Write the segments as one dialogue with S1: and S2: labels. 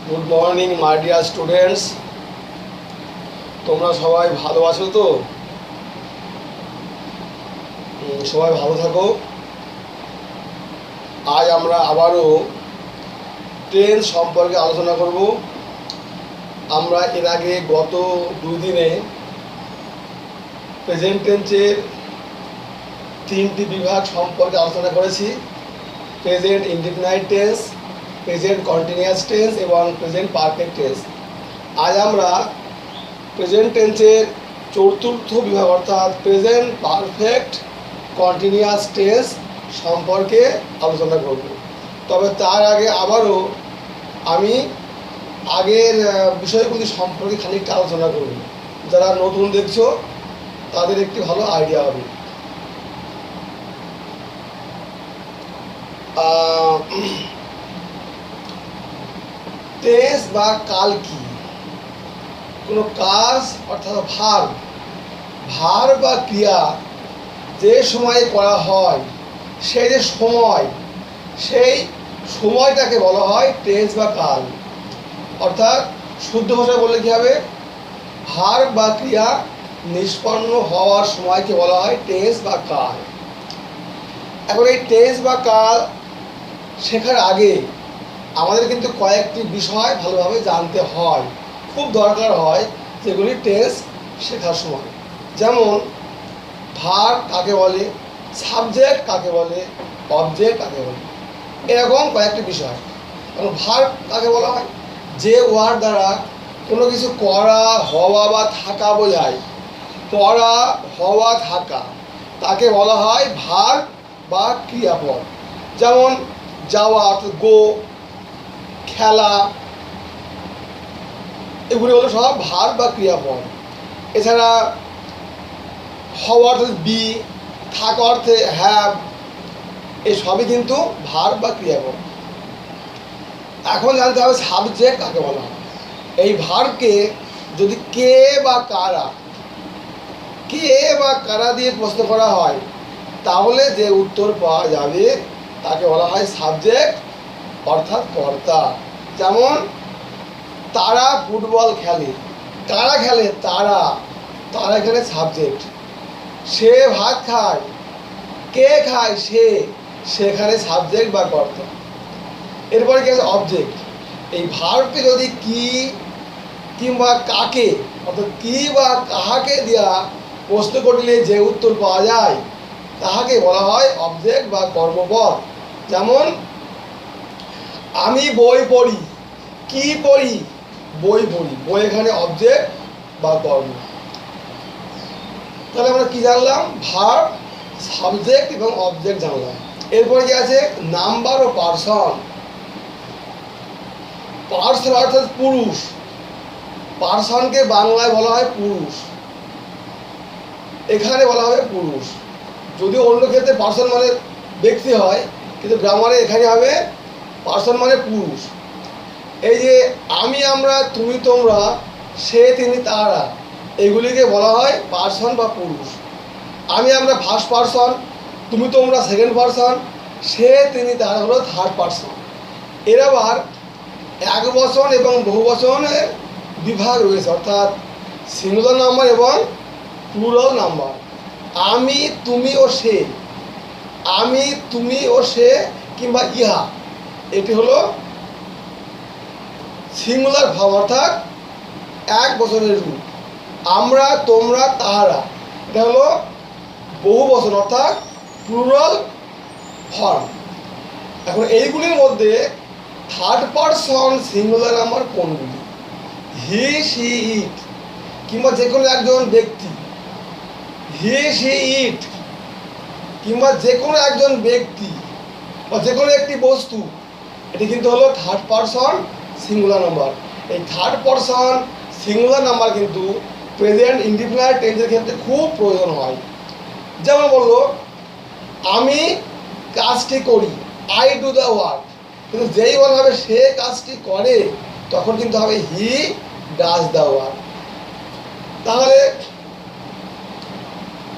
S1: Good morning my dear students. তোমরা সবাই ভালো আছো তো? সবাই ভালো থাকো। আজ আমরা আবারও টেন্স সম্পর্কে আলোচনা করব। আমরা এর আগে গত 2 দিনে প্রেজেন্ট টেন্সের 3টি বিভাগ সম্পর্কে আলোচনা করেছি: present indefinite tense, present continuous tense এবং প্রেজেন্ট পারফেক্ট টেন্স। আজ আমরা প্রেজেন্ট টেন্সের 4র্থ বিভাগ অর্থাৎ প্রেজেন্ট পারফেক্ট কন্টিনিউয়াস টেন্স সম্পর্কে আলোচনা করব। তবে তার আগে আবারও আমি আগের বিষয়গুলি সম্পর্কে খানিকটা আলোচনা করব। যারা নতুন দেখছো তাদের একটি ভালো আইডিয়া হবে। টেন্স বা কাল কি? কোনো কাজ অর্থাৎ ভার্ব বা ক্রিয়া যে সময়ে করা হয় সেই যে সময়, সেই সময়টাকে বলা হয় টেন্স বা কাল। অর্থাৎ শুদ্ধ ভাষায় বললে কী হবে? ভার্ব বা ক্রিয়া নিষ্পন্ন হওয়ার সময়কে বলা হয় টেন্স বা কাল। এখন এই টেন্স বা কাল শেখার আগে আমাদের কিন্তু কয়েকটি বিষয় ভালোভাবে জানতে হয়, খুব দরকার হয় যেগুলি টেন্স শেখার সময়। যেমন ভার্ব কাকে বলে, সাবজেক্ট কাকে বলে, অবজেক্ট কাকে বলে, এরকম কয়েকটি বিষয়। এবং ভার্ব কাকে বলা হয়? যে ওয়ার্ড দ্বারা কোনো কিছু করা, হওয়া বা থাকা বোঝায়, করা, হওয়া, থাকা, তাকে বলা হয় ভার্ব বা ক্রিয়াপদ। যেমন যাওয়া অর্থাৎ গো, খেলা, এগুলি হলো সব ভার্ব বা ক্রিয়াপদ। এছাড়া হওয়া অর্থে বি, থাকা অর্থে হ্যাভ, এই সবই কিন্তু ভার্ব বা ক্রিয়াপদ। এখন জানতে হবে সাবজেক্ট কাকে বলা হয়। এই ভার্বকে যদি কে বা কারা দিয়ে প্রশ্ন করা হয় তাহলে যে উত্তর পাওয়া যাবে তাকে বলা হয় সাবজেক্ট অর্থাৎ কর্তা। যেমন তারা ফুটবল খেলে, কারা খেলে? তারা এখানে সাবজেক্ট। সে ভাত খায়, কে খায়? সেখানে সাবজেক্ট বা কর্তা। এরপরে কি আছে? অবজেক্ট। এই ভার্বকে যদি কি কিংবা কাকে অর্থাৎ কি বা কাহাকে দেওয়া প্রশ্ন করলে যে উত্তর পাওয়া যায় তাহাকে বলা হয় অবজেক্ট বা কর্মপদ। যেমন আমি বই পড়ি, কি পড়ি? বই পড়ি। বই এখানে অবজেক্ট বা কর্ম। তাহলে আমরা কি জানলাম? ভার্ব, সাবজেক্ট এবং অবজেক্ট জানলাম। এরপরে কি আছে? নাম্বার ও পার্সন। পার্সন অর্থাৎ পুরুষ, পার্সনকে বাংলায় বলা হয় পুরুষ, এখানে বলা হবে পুরুষ। যদিও অন্য ক্ষেত্রে পার্সন মানে ব্যক্তি হয়, কিন্তু গ্রামারে এখানে হবে পার্সন মানে পুরুষ। এই যে আমি, আমরা, তুমি, তোমরা, সে, তিনি, তারা, এগুলিকে বলা হয় পার্সন বা পুরুষ। আমি, আমরা ফার্স্ট পার্সন, তুমি, তোমরা সেকেন্ড পার্সন, সে, তিনি, তারা হলো থার্ড পার্সন। এর আবার এক বচন এবং বহু বচনের বিভাগ রয়েছে, অর্থাৎ সিঙ্গুলার নাম্বার এবং প্লুরাল নাম্বার। আমি, তুমি ও সে, আমি, তুমি ও সে কিংবা ইহা, এটি হলো সিঙ্গুলার ভার্ব অর্থাৎ এক বচনের রূপ। আমরা, তোমরা, তাহারা, এটা হলো বহু বচন অর্থাৎ প্লুরাল ফর্ম। এখন এইগুলির মধ্যে থার্ড পারসন সিঙ্গুলার নাম্বার কোনগুলি? হি, সি, ইট কিংবা যে কোনো একজন ব্যক্তি, হি, সি, ইট কিংবা যে কোনো একজন ব্যক্তি বা যে কোনো একটি বস্তু, এটি কিন্তু হলো থার্ড পারসন সিঙ্গুলার নাম্বার। এই থার্ড পারসন সিঙ্গুলার নাম্বার কিন্তু প্রেজেন্ট ইনডিফিনাইট টেন্সের ক্ষেত্রে খুব প্রয়োজন হয়। যেমন বললো আমি কাজটি করি, আই ডু দ্য ওয়ার্ক, কিন্তু যেই বলা হবে সে কাজটি করে তখন কিন্তু হবে হি ডাজ দ্য ওয়ার্ক। তাহলে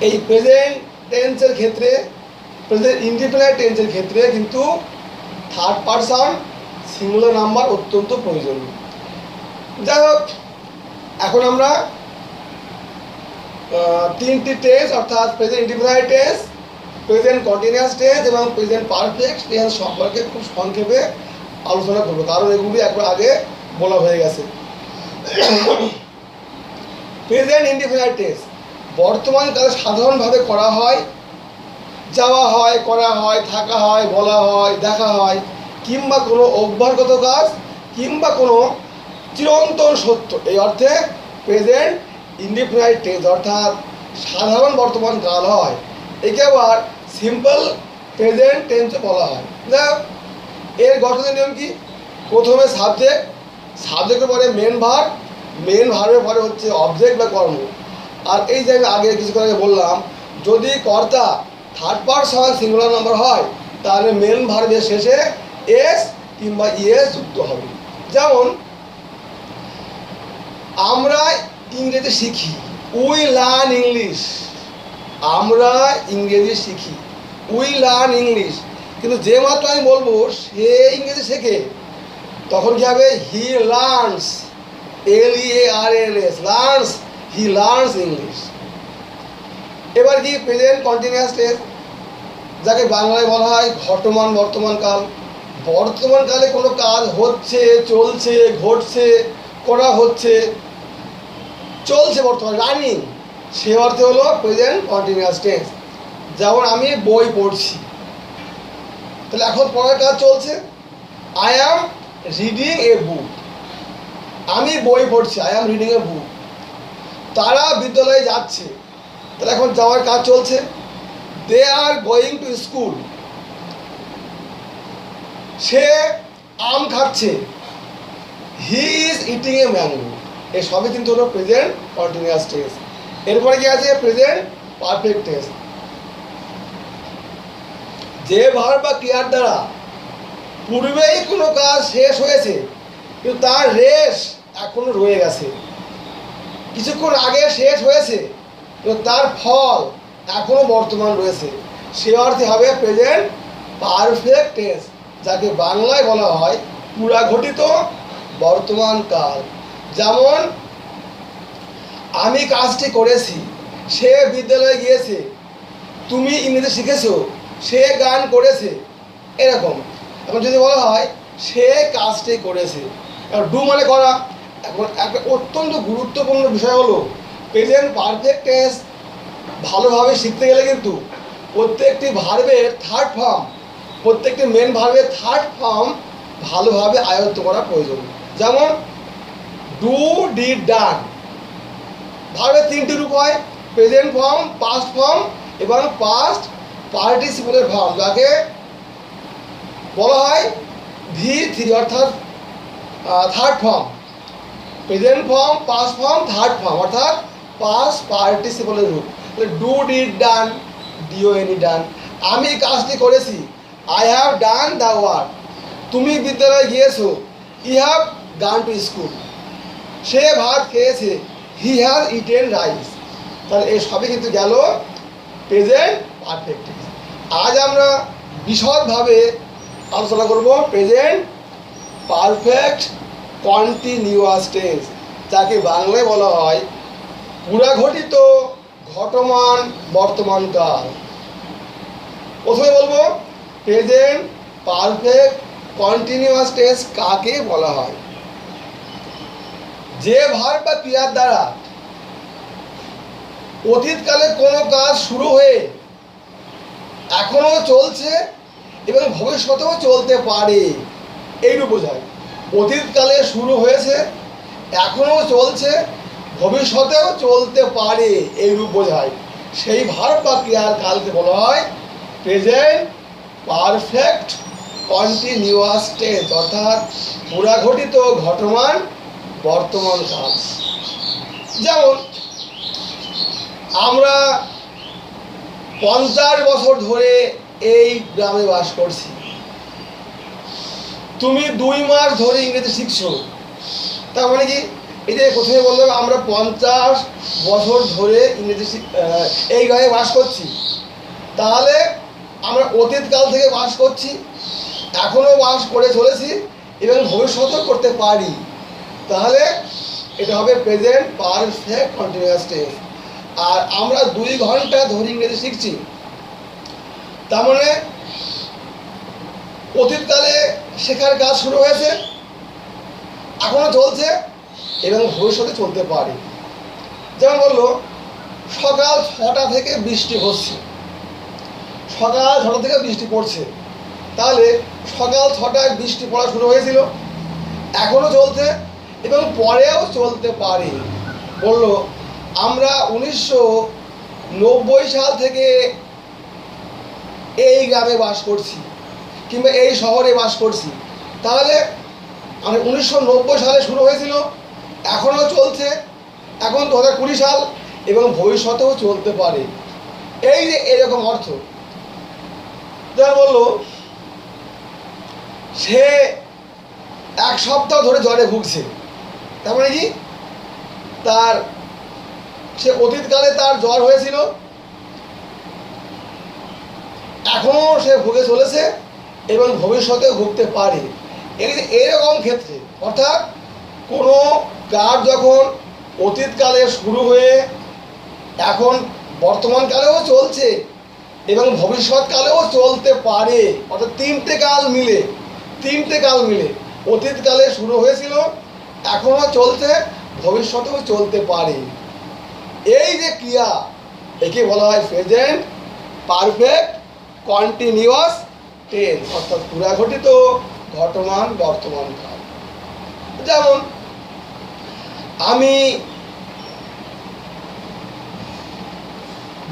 S1: এই প্রেজেন্ট টেন্সের ক্ষেত্রে, প্রেজেন্ট ইনডিফিনাইট টেন্সের ক্ষেত্রে কিন্তু থার্ড পারসন সিঙ্গুলার নাম্বার অত্যন্ত প্রয়োজনীয়। যাই হোক, এখন আমরা তিনটি টেন্স অর্থাৎ present indefinite tense, present continuous tense এবং প্রেজেন্ট পারফেক্ট টেন্স সম্পর্কে খুব সংক্ষেপে আলোচনা করব, কারণ এগুলি একবার আগে বলা হয়ে গেছে। প্রেজেন্ট ইনডিফিনাইট টেন্স বর্তমান কালে সাধারণভাবে করা হয়, যাওয়া হয়, করা হয়, থাকা হয়, বলা হয়, দেখা হয়, কিংবা কোনো অভ্যাসগত কাজ কিংবা কোনো চিরন্তন সত্য, এই অর্থে প্রেজেন্ট ইনডিফিনাইট টেন্স অর্থাৎ সাধারণ বর্তমান কাল হয়। একে আবার সিম্পল প্রেজেন্ট টেন্সও বলা হয়। এর গঠনের নিয়ম কি? প্রথমে সাবজেক্ট, সাবজেক্টের পরে মেন ভার্ব, মেন ভার্বের পরে হচ্ছে অবজেক্ট বা কর্ম। আর এই যে আমি আগে কিছুক্ষণ আগে বললাম, যদি কর্তা থার্ড পারসন সিঙ্গুলার নাম্বার হয় তাহলে মেন ভার্বের শেষে এস কিংবা ইএস যুক্ত হবে। যেমন আমরা ইংরেজি শিখি, উই লার্ন ইংলিশ। আমরা ইংরেজি শিখি, উই লার্ন ইংলিশ। কিন্তু যে মাত্র আমি বলবো সে ইংরেজি শেখে, তখন কি হবে? He learns, LEARNS, learns, he learns English. এবার কি প্রেজেন্ট কন্টিনিউয়াস টেন্স, যাকে বাংলায় বলা হয় ঘটমান বর্তমান কাল। বর্তমান কালে কোনো কাজ হচ্ছে, চলছে, ঘটছে, করা হচ্ছে, চলছে, বর্তমান রানিং, সে অর্থে হলো প্রেজেন্ট কন্টিনিউয়াস টেন্স। যেমন আমি বই পড়ছি, তাহলে এখন পড়ার কাজ চলছে। আই অ্যাম রিডিং এ বুক, আমি বই পড়ছি, আই অ্যাম রিডিং এ বুক। তারা বিদ্যালয়ে যাচ্ছে, তাহলে এখন যাওয়ার কাজ চলছে। দে আর গোয়িং টু স্কুল, সে আম খাচ্ছে, he is eating a mango. এই সবই কিন্তু হলো প্রেজেন্ট কন্টিনিউয়াস টেন্স। এরপরে কি আছে? Present perfect tense. যে ভার্ব বা ক্রিয়ার দ্বারা পূর্বেই কোনো কাজ শেষ হয়েছে কিন্তু তার রেশ এখনো রয়ে গেছে, কিছুক্ষণ আগে শেষ হয়েছে কিন্তু তার ফল এখনো বর্তমান রয়েছে, সে অর্থে হবে প্রেজেন্ট পারফেক্ট টেন্স, যাকে বাংলায় বলা হয় পুরাঘটিত বর্তমান কাল। যেমন আমি কাজটি করেছি, সে বিদ্যালয়ে গিয়েছে, তুমি ইংরেজি শিখেছো, সে গান করেছে, এরকম। এখন যদি বলা হয় সে কাজটি করেছে, ডু মানে করা। এখন একটা অত্যন্ত গুরুত্বপূর্ণ বিষয় হলো প্রেজেন্ট পারফেক্ট টেন্স ভালোভাবে শিখতে গেলে কিন্তু প্রত্যেকটি ভার্বের থার্ড ফর্ম, প্রত্যেকটি মেন ভার্বের থার্ড ফর্ম ভালোভাবে আয়ত্ত করা প্রয়োজন। যেমন ডু, ডিড, ডান। ভার্বের তিনটি রূপ হয়, প্রেজেন্ট ফর্ম, পাস্ট ফর্ম এবং পাস্ট পার্টিসিপেলের ফর্ম, যাকে বলা হয় V3 অর্থাৎ third form. Present form, past form, third form অর্থাৎ পাস্ট পার্টিসিপেলের রূপ। Do, did, done, DON, done. আমি কাজটি করেছি, I have done the work. তুমি বিদ্যালয়ে গিয়েছো, you have gone to school. সে ভাত খেয়েছে, হি হ্যাজ ইটেন রাইস। তাহলে এই সবই কিন্তু গেল প্রেজেন্ট পারফেক্ট। আজ আমরা বিশদভাবে আলোচনা করব প্রেজেন্ট পারফেক্ট কন্টিনিউয়াস টেন্স, যাকে বাংলায় বলা হয় পুরাঘটিত ঘটমান বর্তমান কাল। প্রথমে বলবো প্রেজেন্ট পারফেক্ট কন্টিনিউয়াস টেন্স কাকে বলা হয়? যে ভার্ব বা ক্রিয়ার দ্বারা অতীতকালে কোনো কাজ শুরু হয়ে এখনো চলছে এবং ভবিষ্যতেও চলতে পারে, এইরূপ বোঝায়। অতীতকালে শুরু হয়েছে, এখনো চলছে, ভবিষ্যতেও চলতে পারে, এইরূপ বোঝায়। সেই ভার্ব বা ক্রিয়ার কালকে বলা হয় প্রেজেন্ট পারফেক্ট কন্টিনিউয়াস টেন্স অর্থাৎ পুরাঘটিত ঘটমান বর্তমান কাল। যেমন আমরা 50 বছর ধরে এই গ্রামে বাস করছি, তুমি 2 মাস ধরে ইংরেজি শিখছো। তার মানে কি? এই যে প্রথমে বললাম আমরা 50 বছর ধরে ইংরেজি এই গ্রামে বাস করছি, তাহলে আমরা অতীতকাল থেকে বাস করছি, এখনও বাস করে চলেছি এবং ভবিষ্যতেও করতে পারি, তাহলে এটা হবে প্রেজেন্ট পারফেক্ট কন্টিনিউয়াস টেন্স। আর আমরা 2 ঘন্টা ধরে ইংরেজি শিখছি, তার মানে অতীতকালে শেখার কাজ শুরু হয়েছে, এখনো চলছে এবং ভবিষ্যতে চলতে পারে। যেমন বললো সকাল 6টা থেকে বৃষ্টি হচ্ছে, সকাল 6টা থেকে বৃষ্টি পড়ছে, তাহলে সকাল 6টায় বৃষ্টি পড়া শুরু হয়েছিল, এখনো চলছে এবং পরেও চলতে পারে। বললো আমরা 1990 সাল থেকে এই গ্রামে বাস করছি কিংবা এই শহরে বাস করছি, তাহলে মানে 1990 সালে শুরু হয়েছিল, এখনও চলছে, এখন 2020 সাল এবং ভবিষ্যতেও চলতে পারে। এই যে এরকম অর্থ। যারা বললো সে 1 সপ্তাহ ধরে জ্বরে ভুগছে, তার মানে কি সে অতীতকালে তার জ্বর হয়েছিল, এখনও সে ভুগে চলেছে এবং ভবিষ্যতেও ভুগতে পারে। এরকম ক্ষেত্রে অর্থাৎ কোনো কাজ যখন অতীতকালে শুরু হয়ে এখন বর্তমানকালেও চলছে এবং ভবিষ্যৎকালেও চলতে পারে, অর্থাৎ তিনটে কাল মিলে অতীতকালে শুরু হয়েছিল, এখনও চলছে, ভবিষ্যতেও চলতে পারে। এই যে ক্রিয়া, একে বলা হয় প্রেজেন্ট পারফেক্ট কন্টিনিউয়াস টেন্স, অর্থাৎ পুরাঘটিত ঘটমান বর্তমান কাল। যেমন আমি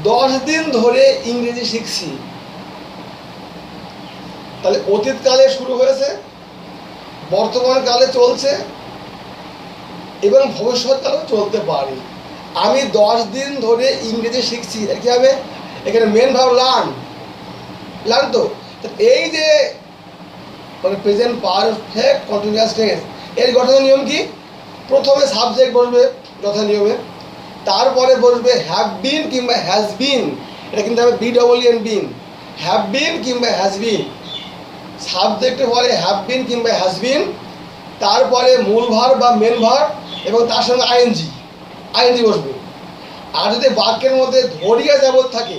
S1: 10 দিন ধরে ইংরেজি শিখছি, তাহলে অতীতকালে শুরু হয়েছে, বর্তমানকালে চলছে এবং ভবিষ্যৎকালেও চলতে পারে। আমি 10 দিন ধরে ইংরেজি শিখছি, কি হবে এখানে মেন ভার্ব লার্ন। তো এই যে মানে প্রেজেন্ট পারফেক্ট কন্টিনিউয়াস টেন্স, এর গঠনের নিয়ম কি? প্রথমে সাবজেক্ট বসবে যথা নিয়মে, তারপরে বসবে হ্যাভ বিন কিংবা হ্যাজ বিন, এটা কিন্তু হবে BEEN বিন, হ্যাভ বিন কিংবা হ্যাজ বিন, সাবজেক্টের পরে হ্যাভ বিন কিংবা হ্যাজ বিন, তারপরে মূল ভার্ব বা মেন ভার্ব এবং তার সঙ্গে আইএনজি বসবে। আর যদি বাক্যের মধ্যে ধরিয়া যাবত থাকে,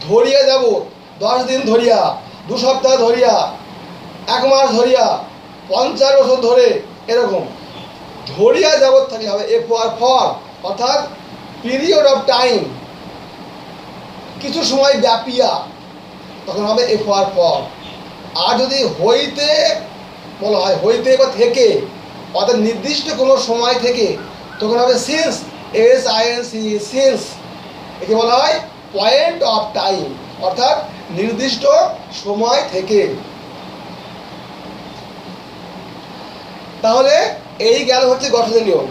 S1: ধরিয়া যাবত 10 দিন ধরিয়া, 2 সপ্তাহ ধরিয়া, 1 মাস ধরিয়া, 50 বছর ধরে, এরকম ধরিয়া যাবত থাকে হবে ফর, অর্থাৎ পিরিয়ড অফ টাইম, কিছু সময় ব্যাপিয়া, তখন হবে ফর। আর যদি হইতে বলা হয়, হইতে বা থেকে, অর্থাৎ নির্দিষ্ট কোনো সময় থেকে, তখন হবে সিন্স, সিন্স, একে বলা হয় পয়েন্ট অফ টাইম, অর্থাৎ নির্দিষ্ট সময় থেকে। তাহলে এই গেল হচ্ছে গঠনের নিয়ম।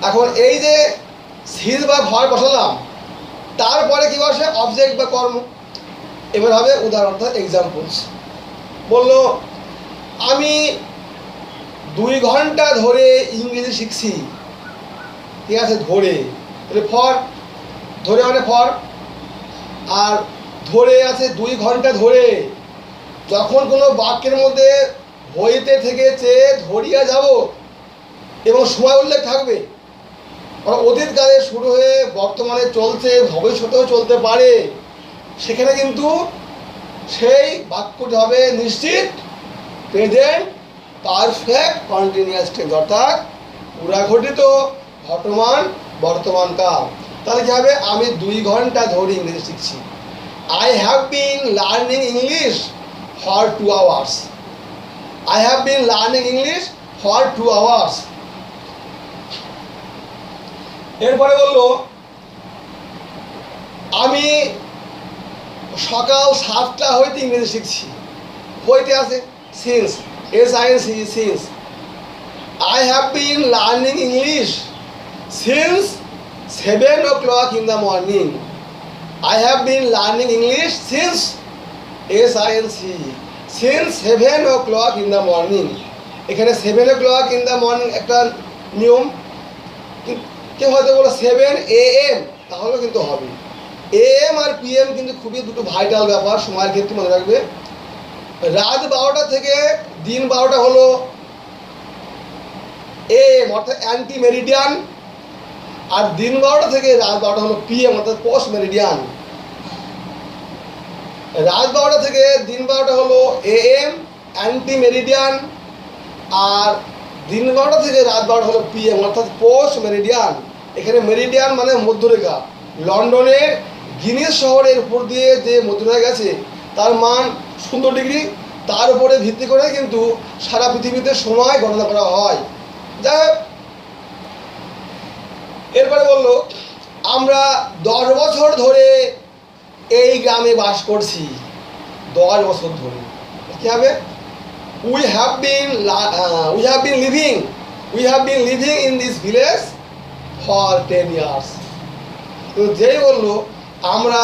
S1: এখন এই যে সিজ বা ভর বসালাম, তারপরে কি বসে অবজেক্ট বা কর্ম। এবার হবে উদাহরণ, অর্থাৎ এক্সাম্পলস। বললো আমি 2 ঘন্টা ধরে ইংরেজি শিখছি, ঠিক আছে, ধরে, তাহলে ফর, ধরে মানে ফর, আর ধরে আছে 2 ঘন্টা ধরে। যখন কোনো বাক্যের মধ্যে হইতে থেকে চেয়ে ধরিয়া যাব এবং সময় উল্লেখ থাকবে, অতীতকালে শুরু হয়ে বর্তমানে চলছে, ভবিষ্যতেও চলতে পারে, সেখানে কিন্তু সেই বাক্যটি হবে নিশ্চিত প্রেজেন্ট পারফেক্ট কন্টিনিউয়াস টেন্স, অর্থাৎ পুরাঘটিত ঘটমান বর্তমান কাল। তাহলে কি হবে? আমি 2 ঘন্টা ধরে ইংরেজি শিখছি। I have been learning English for 2 hours. I have been learning English for 2 hours. এরপরে বললো আমি সকাল 7টা হইতে ইংরেজি শিখছি, হইতে আছে since, since. I have been learning English since 7 o'clock in the morning. I have been learning English since since 7 o'clock in the morning. এখানে 7 o'clock in the morning একটা নিয়ম, কেউ হয়তো বলো 7 AM, তাহলেও কিন্তু হবে। AM আর PM কিন্তু খুবই দুটো ভাইটাল ব্যাপার, সময়ের ক্ষেত্রে মনে রাখবে। রাত 12টা থেকে দিন 12টা হলো AM অর্থাৎ অ্যান্টি মেরিডিয়ান, আর দিন 12টা থেকে রাত 12টা হলো PM অর্থাৎ পোস্ট মেরিডিয়ান। রাত 12টা থেকে দিন 12টা হলো AM অ্যান্টি মেরিডিয়ান, আর দিন 12টা থেকে রাত 12টা হলো PM অর্থাৎ পোস্ট মেরিডিয়ান। এখানে মেরিডিয়ান মানে মধ্যরেখা। লন্ডনের গিনিস শহরের উপর দিয়ে যে মধ্যরেখা গেছে তার মান 0 ডিগ্রি, তার উপরে ভিত্তি করে কিন্তু সারা পৃথিবীতে সময় গণনা করা হয়। যাই হোক, এরপরে বললো আমরা 10 বছর ধরে এই গ্রামে বাস করছি। 10 বছর ধরে কি হবে? we have been living in this village for 10 years। তো যেই বললো আমরা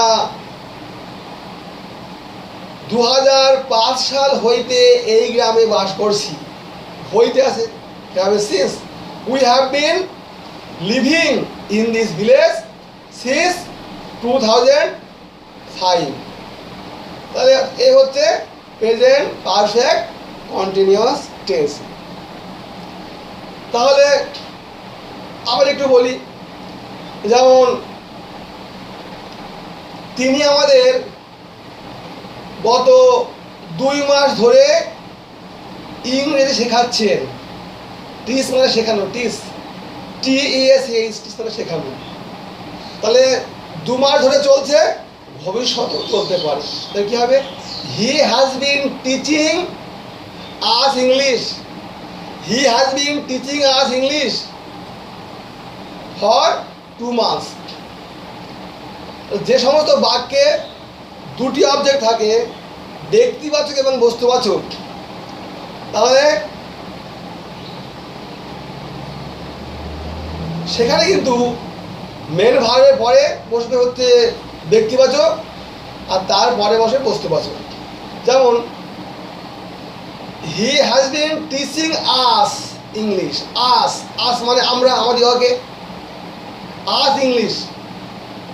S1: 2005 সাল হইতে এই গ্রামে বাস করছি, হইতে আছে since we have been living in this village since 2005। তাহলে এই হচ্ছে প্রেজেন্ট পারফেক্ট কন্টিনিউয়াস টেন্স। তাহলে আবার একটু বলি, যেমন তিনি আমাদের গত 2 মাস ধরে ইংরেজি শেখাচ্ছেন। টিস মানে শেখানো, টিস TES মানে শেখানো। তাহলে 2 মাস ধরে চলছে, ভবিষ্যতেও চলতে পারে। তাহলে কী হবে? হি has been teaching us English, he has been teaching us English for 2 months. যে সমস্ত বাক্যে 2টি অবজেক্ট থাকে, ব্যক্তিবাচক এবং বস্তুবাচক, তাহলে সেখানে কিন্তু মেন ভার্বের পরে বসবে হচ্ছে ব্যক্তিবাচক, আর তারপরে বসে বস্তুবাচক। যেমন he has been teaching us English, us মানে আমরা, আমাদিগকে, আস ইংলিশ,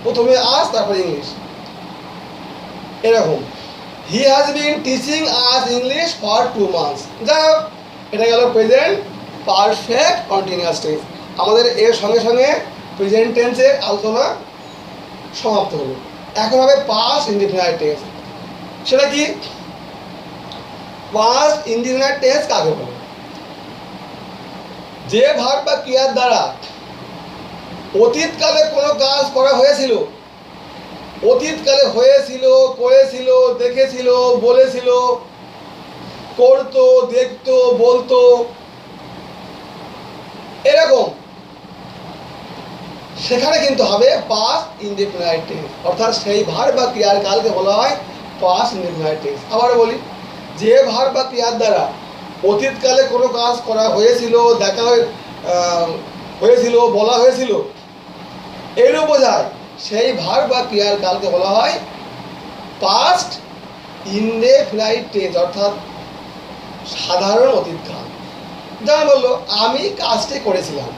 S1: প্রথমে আস তারপরে ইংলিশ, এরকম। হি has been teaching us English for 2 months. যাই হোক, এটা গেল প্রেজেন্ট পারফেক্ট কন্টিনিউয়াস টেন্স। আমাদের এর সঙ্গে সঙ্গে প্রেজেন্ট টেন্সের আলোচনা সমাপ্ত হলো। এখন হবে পাস্ট ইনডিফিনাইট টেন্স। সেটা কি? পাস্ট ইনডিফিনাইট টেন্স কাকে বলে? যে ভার্ব বা ক্রিয়ার দ্বারা অতীতকালে কোনো কাজ করা হয়েছিল, অতীতকালে হয়েছিল, করেছিল, দেখেছিল, বলেছিল, করতো, দেখতো, বলতো, এরকম, সেখানে কিন্তু হবে পাস্ট ইনডিফিনাইট টেন্স। অর্থাৎ সেই ভার্ব বা ক্রিয়ার কালকে বলা হয় পাস্ট ইনডিফিনাইট টেন্স। আবার বলি, যে ভার্ব বা ক্রিয়ার দ্বারা অতীতকালে কোনো কাজ করা হয়েছিল, দেখা হয়েছিল, বলা হয়েছিল, এরও বোঝায় সেই ভার্ব বা ক্রিয়ার কালকে বলা হয় পাস্ট ইনডেফিনাইট টেন্স, অর্থাৎ সাধারণ অতীতকাল। যেমন বললো আমি কাজটি করেছিলাম,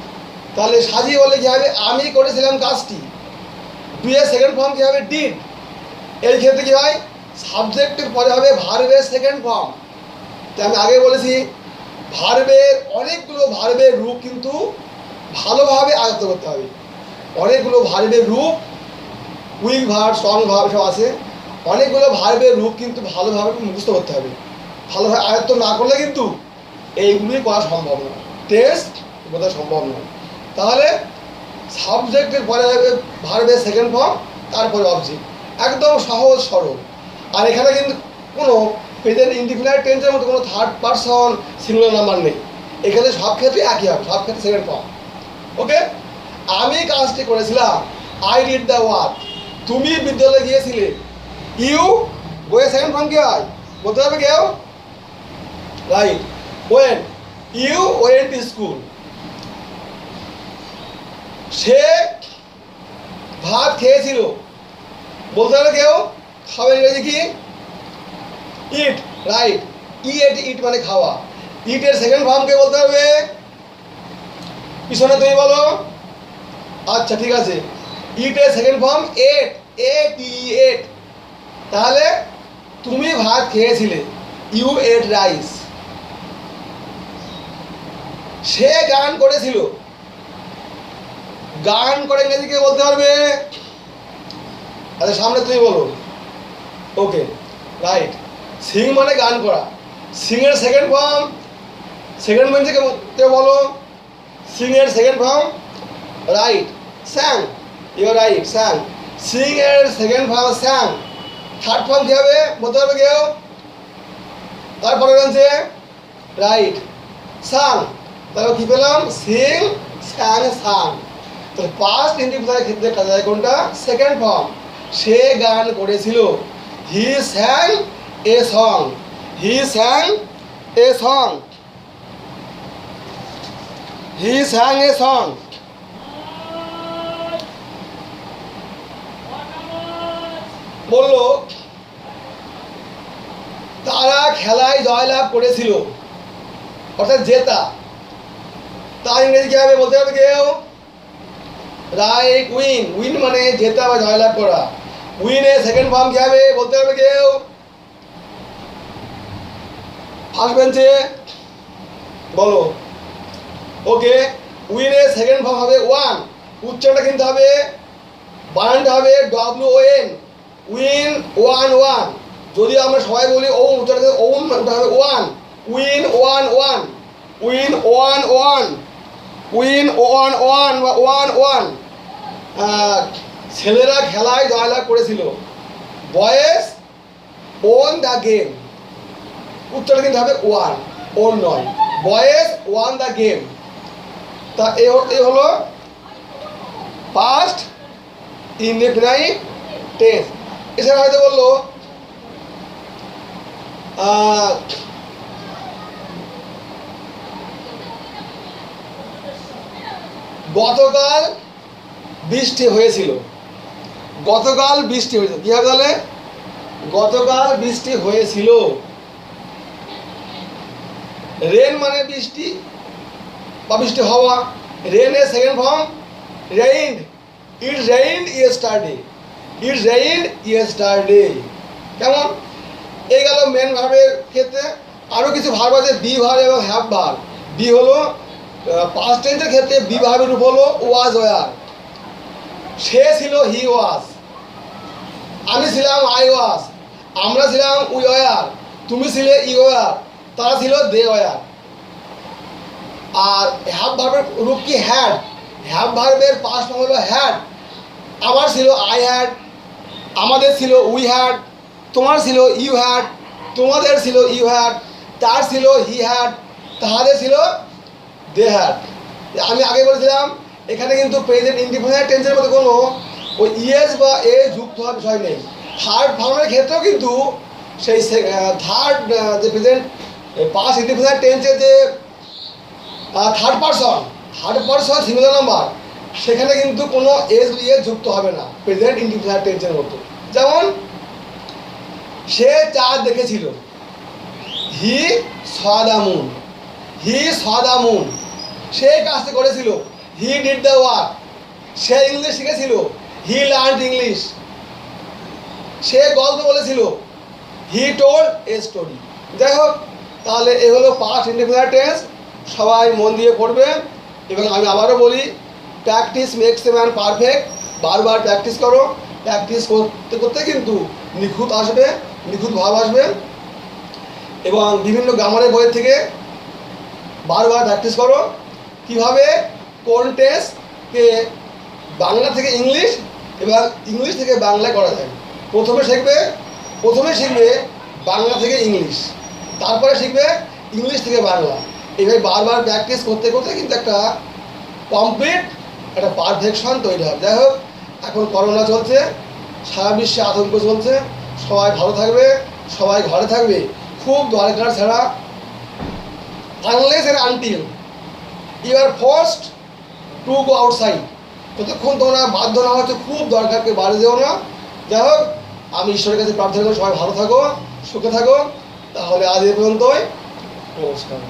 S1: তাহলে সাজিয়ে বলে কী হবে? আমি করেছিলাম কাজটি। ডুয়ের সেকেন্ড ফর্ম কী হবে? ডিড। এই ক্ষেত্রে কী হয়? সাবজেক্টের পরে হবে ভার্বের সেকেন্ড ফর্ম। তাই আমি আগে বলেছি ভার্বের অনেকগুলো ভার্বের রূপ কিন্তু ভালোভাবে আয়ত্ত করতে হবে। অনেকগুলো ভার্বের রূপ, উইক ভার্ব, স্ট্রং ভার্ব সব আছে, অনেকগুলো ভার্বের রূপ কিন্তু ভালোভাবে মুখস্থ করতে হবে। ভালোভাবে আয়ত্ত না করলে কিন্তু এইগুলি করা সম্ভব নয়, টেস্ট বোঝা সম্ভব নয়। তাহলে সাবজেক্টের পরে হবে ভার্বের সেকেন্ড ফর্ম, তারপরে অবজেক্ট, একদম সহজ সরল। আর এখানে কিন্তু কোনো প্রেজেন্ট ইনডিফিনাইট টেন্সের মতো কোনো থার্ড পারসন সিঙ্গুলার নাম্বার নেই। এখানে সব ক্ষেত্রে একই হবে, সব ক্ষেত্রে সেকেন্ড ফর্ম। ওকে, আমি কাজটি করেছিলাম, আই ডিড দ্য ওয়ার্ক। তুমি বিদ্যালয়ে গিয়েছিলে, ইউ, বইয়ের সেকেন্ড ফর্ম কি হয়? বলতে হবে কেউ? Right. When, you went to school. সে ভাত খেয়েছিল, বলতে হবে কেউ? খাবে ইংরেজি কি? ইট। রাইট। ইট মানে খাওয়া। ইটের সেকেন্ড ফর্মকে বলতে হবে, পিছনে তুমি বলো। আচ্ছা ঠিক আছে, ইটের সেকেন্ড ফর্ম এট, এট। তাহলে তুমি ভাত খেয়েছিলে, ইউ এট রাইস। সে গান করেছিল। গান করে ইংরেজি কে বলতে পারবে? আচ্ছা সামনে তুমি বলো। Okay right. সিং মানে গান করা। সিং এর সেকেন্ড ফর্ম, সেকেন্ড বেঞ্চে কে বলো? সিং এর second form right sang. You right sang. Sing এর second form sang. Third form কি হবে বলতে পারবে কেউ? তারপরে বেঞ্চে রাইট সাং। তাহলে কি পেলাম? সিং স্যাং সাং। তো পাস্ট ইন্ডিফিনিটের ক্ষেত্রে কাজে যায় কোনটা? Second form. সে গান করেছিল। He sang a song. He sang a song. He sang a song. বললো তারা খেলায় জয়লাভ করেছিল, অর্থাৎ জেতা। তার ইংরেজি কি হবে বলতে পারবে কেউ? Right win. উইন মানে জেতা বা জয়লাভ করা। উইনের সেকেন্ড ফর্ম কি হবে বলতে পারবে কেউ? ফার্স্ট বেঞ্চে বলো। ওকে উইনের সেকেন্ড ফর্ম হবে ওয়ান। উচ্চারণটা কিন্তু হবে, বানানটা হবে WON। Win one one. যদি আমরা সবাই বলি ওন, উচ্চারণ ওন, ওটা হবে one. Win one one. Win one one. Win one one বা ওয়ান ওয়ান। ছেলেরা খেলায় জয়লাভ করেছিল। Boys won the game. উত্তরটা কিন্তু হবে ওয়ান, ওন নয়। Boys one the game. তা এ হলো পাস্ট ইনডেফিনাইট টেন্স। এছাড়া হয়তো বললো গতকাল বৃষ্টি হয়েছিল। গতকাল বৃষ্টি হয়েছিল কি হবে তাহলে? গতকাল বৃষ্টি হয়েছিল। রেন মানে বৃষ্টি বা বৃষ্টি হওয়া। রেনের second form rained. It rained yesterday. It rained yesterday. কেমন? এই গেল মেন ভার্বের ক্ষেত্রে। আরও কিছু ভার্ব আছে, বি ভার্ব এবং হ্যাভ ভার্ব। বি হলো পাস্ট টেন্সের ক্ষেত্রে বি ভার্বের রূপ হলো ওয়াজ ওয়ার। সে ছিল হি ওয়াজ। আমি ছিলাম আই ওয়াজ। আমরা ছিলাম উই ওয়ার। তুমি ছিলে ইউ ওয়ার। তারা ছিল দে ওয়ার। আর হ্যাভ ভার্বের রূপ কি? হ্যাড। হ্যাভ ভার্বের পাস্ট ফর্ম হলো হ্যাড। আমার ছিল আই হ্যাড। আমাদের ছিল উই হ্যাড। তোমার ছিল ইউ হ্যাড। তোমাদের ছিল ইউ হ্যাড। তার ছিল হি হ্যাড। তাহাদের ছিল দে হ্যাড। আমি আগে বলেছিলাম এখানে কিন্তু প্রেজেন্ট ইনডিফিনিট টেন্সের মধ্যে কোনো ওই ইএস বা এ যুক্ত হওয়ার বিষয় নেই। থার্ড ফর্মের ক্ষেত্রেও কিন্তু সেই থার্ড যে প্রেজেন্ট পাস্ট ইনডিফিনিট টেন্সের যে থার্ড পারসন সিঙ্গুলার নাম্বার, সেখানে কিন্তু কোনো এস ইএস যুক্ত হবে না প্রেজেন্ট ইনডিফিনিট টেন্সের মতো। যেমন সে চাঁদ দেখেছিল। He saw the moon. He saw the moon. সে কাজটা করেছিল। He did the work. সে ইংলিশ শিখেছিল। He learned English. সে গল্প বলেছিল। He told a story. যাই হোক, তাহলে এ হলো পাস্ট ইনডিফিনিট টেন্স। সবাই মন দিয়ে পড়বে। এবং আমি আবারও বলি, practice makes a man perfect. বারবার প্র্যাকটিস করো। প্র্যাকটিস করতে করতে কিন্তু নিখুঁত আসবে, নিখুঁত ভাব আসবে। এবং বিভিন্ন গ্রামারের বই থেকে বারবার প্র্যাকটিস করো কীভাবে কোন টেন্সকে বাংলা থেকে ইংলিশ এবং ইংলিশ থেকে বাংলায় করা যায়। প্রথমে শিখবে বাংলা থেকে ইংলিশ, তারপরে শিখবে ইংলিশ থেকে বাংলা। এইভাবে বারবার প্র্যাকটিস করতে করতে কিন্তু একটা কমপ্লিট একটা পারফেকশন তৈরি হবে। যাই হোক, এখন করোনা চলছে, সারা বিশ্বে আতঙ্ক চলছে। সবাই ভালো থাকবে, সবাই ঘরে থাকবে। খুব দরকার ছাড়া, unless and until you are forced to go outside, ততক্ষণ তোমরা বাধ্য না হচ্ছে খুব দরকারকে বাড়ি যেও না। যাই হোক, আমি ঈশ্বরের কাছে প্রার্থনা করি সবাই ভালো থাকো, সুখে থাকো। তাহলে আজ এ পর্যন্তই। নমস্কার।